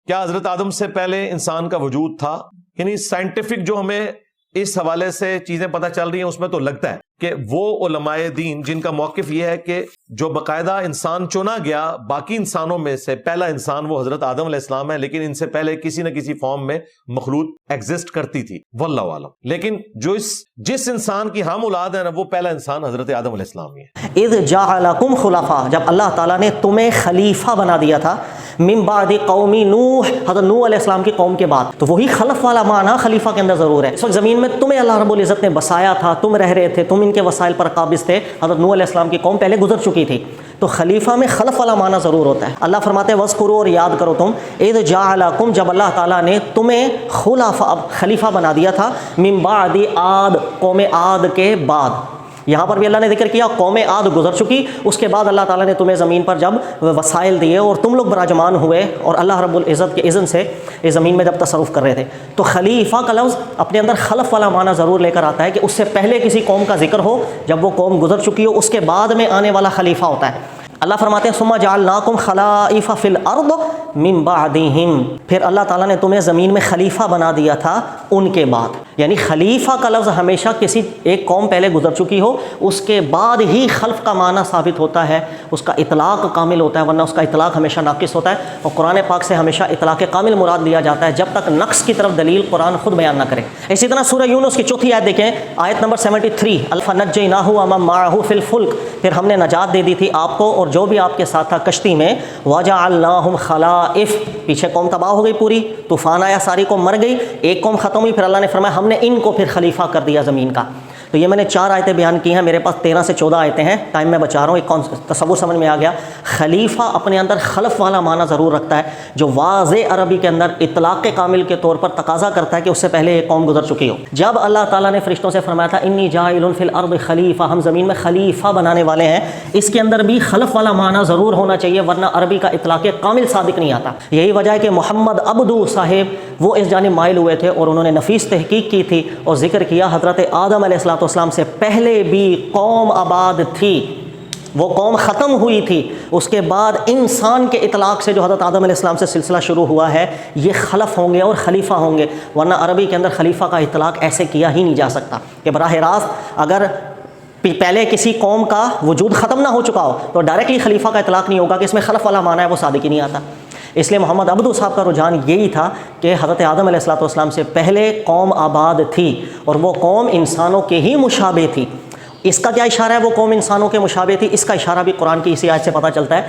کیا حضرت آدم سے پہلے انسان کا وجود تھا؟ یعنی سائنٹیفک جو ہمیں اس حوالے سے چیزیں پتہ چل رہی ہیں اس میں تو لگتا ہے کہ وہ علماء دین جن کا موقف یہ ہے کہ جو باقاعدہ انسان چنا گیا باقی انسانوں میں سے پہلا انسان وہ حضرت آدم علیہ السلام ہے، لیکن ان سے پہلے کسی نہ کسی فارم میں مخلوق ایگزسٹ کرتی تھی، واللہ عالم، لیکن جو جس انسان کی ہم اولاد ہیں وہ پہلا انسان حضرت آدم علیہ السلام ہی ہے۔ اذ جعلکم خلفاء، جب اللہ تعالیٰ نے تمہیں خلیفہ بنا دیا تھا، من بعد قوم نوح، حضرت نوح علیہ السلام کی قوم کے بعد، تو وہی خلف والا معنی خلیفہ کے اندر ضرور ہے۔ اس وقت زمین میں تمہیں اللہ رب العزت نے بسایا تھا، تم رہ رہے تھے، تم ان کے وسائل پر قابض تھے، حضرت نوح علیہ السلام کی قوم پہلے گزر چکی تھی، تو خلیفہ میں خلف والا معنی ضرور ہوتا ہے۔ اللہ فرماتے ہیں وَاذْكُرُوا، اور یاد کرو تم، اذ جعلکم، جب اللہ تعالیٰ نے تمہیں خلیفہ بنا دیا تھا، من بعد عاد، قوم عاد کے بعد۔ یہاں پر بھی اللہ نے ذکر کیا قوم عاد گزر چکی، اس کے بعد اللہ تعالیٰ نے تمہیں زمین پر جب وسائل دیے اور تم لوگ براجمان ہوئے اور اللہ رب العزت کے اذن سے اس زمین میں جب تصرف کر رہے تھے، تو خلیفہ کا لفظ اپنے اندر خلف والا معنی ضرور لے کر آتا ہے کہ اس سے پہلے کسی قوم کا ذکر ہو، جب وہ قوم گزر چکی ہو اس کے بعد میں آنے والا خلیفہ ہوتا ہے۔ اللہ فرماتے ہیں ثم جعلناکم خلائف فی الارض من بعدہم، پھر اللہ تعالیٰ نے تمہیں زمین میں خلیفہ بنا دیا تھا ان کے بعد، یعنی خلیفہ کا لفظ ہمیشہ کسی ایک قوم پہلے گزر چکی ہو اس کے بعد ہی خلف کا معنی ثابت ہوتا ہے، اس کا اطلاق کامل ہوتا ہے، ورنہ اس کا اطلاق ہمیشہ ناقص ہوتا ہے، اور قرآن پاک سے ہمیشہ اطلاق کامل مراد لیا جاتا ہے جب تک نقص کی طرف دلیل قرآن خود بیان نہ کرے۔ اسی طرح سورہ یونس کی چوتھی آیت دیکھیں، آیت نمبر 73، فَنَجَّيْنَاهُ وَمَن مَّعَهُ فِي الْفُلْكِ، پھر ہم نے نجات دے دی تھی آپ کو اور جو بھی آپ کے ساتھ تھا کشتی میں، وَجَعَلْنَاهُمْ خَلَائِفَ، پیچھے قوم تباہ ہو گئی پوری، طوفان آیا ساری قوم مر گئی، ایک قوم ختم ہوئی، پھر اللہ نے فرمایا ہم نے ان کو پھر خلیفہ کر دیا زمین کا۔ تو یہ میں نے 4 آیتیں بیان کی ہیں، میرے پاس 13 سے 14 آیتیں ہیں، ٹائم میں بچا رہا ہوں، ایک تصور سمجھ میں آ گیا۔ خلیفہ اپنے اندر خلف والا معنی ضرور رکھتا ہے جو واضح عربی کے اندر اطلاق کامل کے طور پر تقاضا کرتا ہے کہ اس سے پہلے ایک قوم گزر چکی ہو۔ جب اللہ تعالیٰ نے فرشتوں سے فرمایا تھا انی جاعل فی الارض خلیفہ، ہم زمین میں خلیفہ بنانے والے ہیں، اس کے اندر بھی خلف والا معنی ضرور ہونا چاہیے ورنہ عربی کا اطلاق کامل صادق نہیں آتا۔ یہی وجہ ہے کہ محمد عبدو صاحب وہ اس جانب مائل ہوئے تھے اور انہوں نے نفیس تحقیق کی تھی اور ذکر کیا حضرت آدم علیہ السلام سے پہلے بھی قوم آباد تھی، وہ قوم ختم ہوئی تھی، اس کے بعد انسان کے اطلاق سے جو حضرت آدم علیہ السلام سے سلسلہ شروع ہوا ہے یہ خلف ہوں گے اور خلیفہ ہوں گے، ورنہ عربی کے اندر خلیفہ کا اطلاق ایسے کیا ہی نہیں جا سکتا کہ براہ راست اگر پہلے کسی قوم کا وجود ختم نہ ہو چکا ہو تو ڈائریکٹلی خلیفہ کا اطلاق نہیں ہوگا کہ اس میں خلف والا معنی ہے وہ صادق ہی نہیں آتا۔ اس لیے محمد عبدو صاحب کا رجحان یہی تھا کہ حضرت آدم علیہ السلام سے پہلے قوم آباد تھی اور وہ قوم انسانوں کے ہی مشابہ تھی۔ اس کا کیا اشارہ ہے وہ قوم انسانوں کے مشابہ تھی؟ اس کا اشارہ بھی قرآن کی اسی آیت سے پتہ چلتا ہے۔